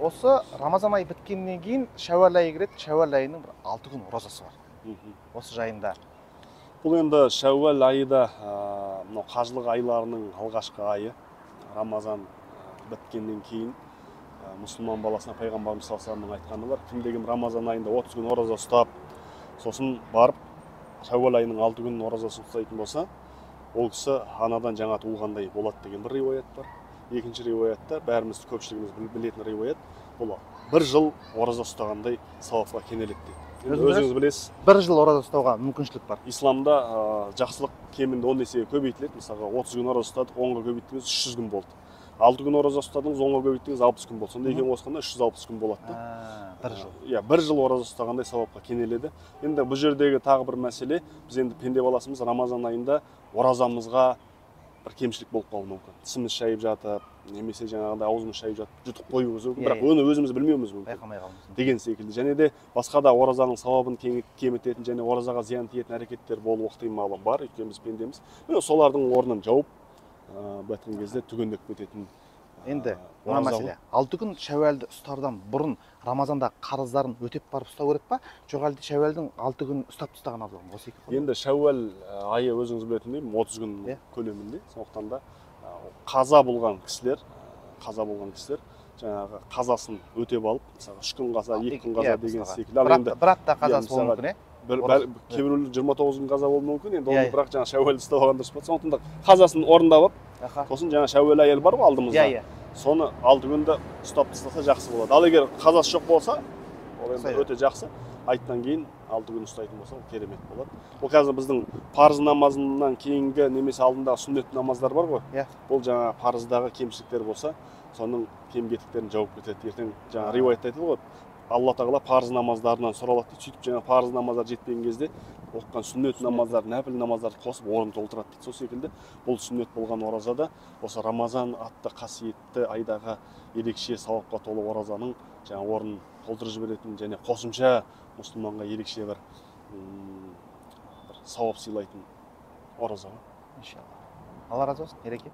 осы Рамазан айы біткеннен кейін Шәуәл айы кіреді. Шәуәл айының бір 6 күн оразасы бар. Осы жайында. Бұл енді Шәуәл айы да қажылық айларының алғашқы айы. Рамазан біткеннен кейін мұсылман баласына пайғамбарымыз саллаллаху алейхи ва саллям айтқаны бар. Кімде-кім Рамазан айында 30 күн ораза ұстап, сосын барып Шәуәл айының 6 күн оразасын ұстайтын болса, ол кісі анадан жаңа туылғандай болады деген бір риуаят бар. Екінші риуаятта бәріміз көпшілігіміз білетін риуаят, бұл бір жыл ораза ұстағандай сауапқа кенеледі дейді. Өзіңіз білесіз. Бір жыл ораза ұстауға мүмкіншілік бар. Исламда жақсылық кемінде 10 есеге көбейтіледі. Мысалға 30 күн ораза ұстадық, 10-ға көбейттіңіз 300 күн болды. 6 күн ораза ұстадыңыз, 10-ға көбейттіңіз 60 күн болды. Сонда екеуін қосқанда 360 күн болады да. Бір жыл. Иә, бір жыл ораза ұстағандай сауапқа кенеледі. Енді бұл жердегі тағы бір мәселе, біз енді пенде баласымыз Рамазан айында оразамызға бір кемшілік болып қалуы мүмкін. Тісіміз шайып жатып, немесе жаңағыдай аузымыз шайып жатып, жұтып қоюымыз мүмкін, бірақ оны өзіміз білмеуіміз мүмкін. Байқамай қалуымыз деген секілді. Және де басқа да оразаның сауабын кемітетін және оразаға зиян тиетін әрекеттер болуы ықтималы бар, өйткені біз пендеміз. Солардың орнын жауып, бәткен кезде түгендеп кететін. Енді мына мәселе, 6 күн Шәуәлді ұстардан бұрын Рамазанда қарыздарын өтеп барып ұстау керек па? Жоқ әлде Шәуәлдің 6 күн ұстап тастаған абзал ма? Осы екі. Енді Шәуәл айы өзіңіз білетіндей 30 күн көлемінде. Сондықтан да қаза болған кісілер жаңағы қазасын өтеп алып, мысалы 3 күн қаза, 2 күн қаза деген секілді. Бір апта қазасы болуы мүмкін, кейбіреулер 29 күн қаза болуы мүмкін. Енді оны бірақ жаңа Шәуәлді ұстап алған дұрыс болады. Сондықтан да қазасын орындап алып, сосын жаңа Шәуәл айы бар ғой алдымызда. Соны 6 күнді ұстап тастаса жақсы болады. Ал егер қазасы жоқ болса, ол енді өте жақсы. Айттан кейін 6 күн ұстайтын болса, керемет болады. Ол қазір біздің парыз намазынан кейінгі немесе алдындағы сүннет намаздар бар ғой. Бұл жаңа парыздағы кемшіліктер болса, соның кем-кетіктерін жауып кетеді. Ертең жаңа риуаятта айтылды ғой, Алла тағала парыз намаздарынан сұралады дейді. Сөйтіп жаңа парыз намаздар жетпеген кезде оқыған сүннет намаздар, нәпіл намаздарды қосып орнын толтырады дейді. Сол секілді бұл сүннет болған оразада осы Рамазан атты қасиетті айдағы ерекше сауапқа толы оразаның жаңа орнын толтырып жіберетін және қосымша мұсылманға ерекше бір сауап сыйлайтын ораза. Иншалла. Алла разы болсын, ереке.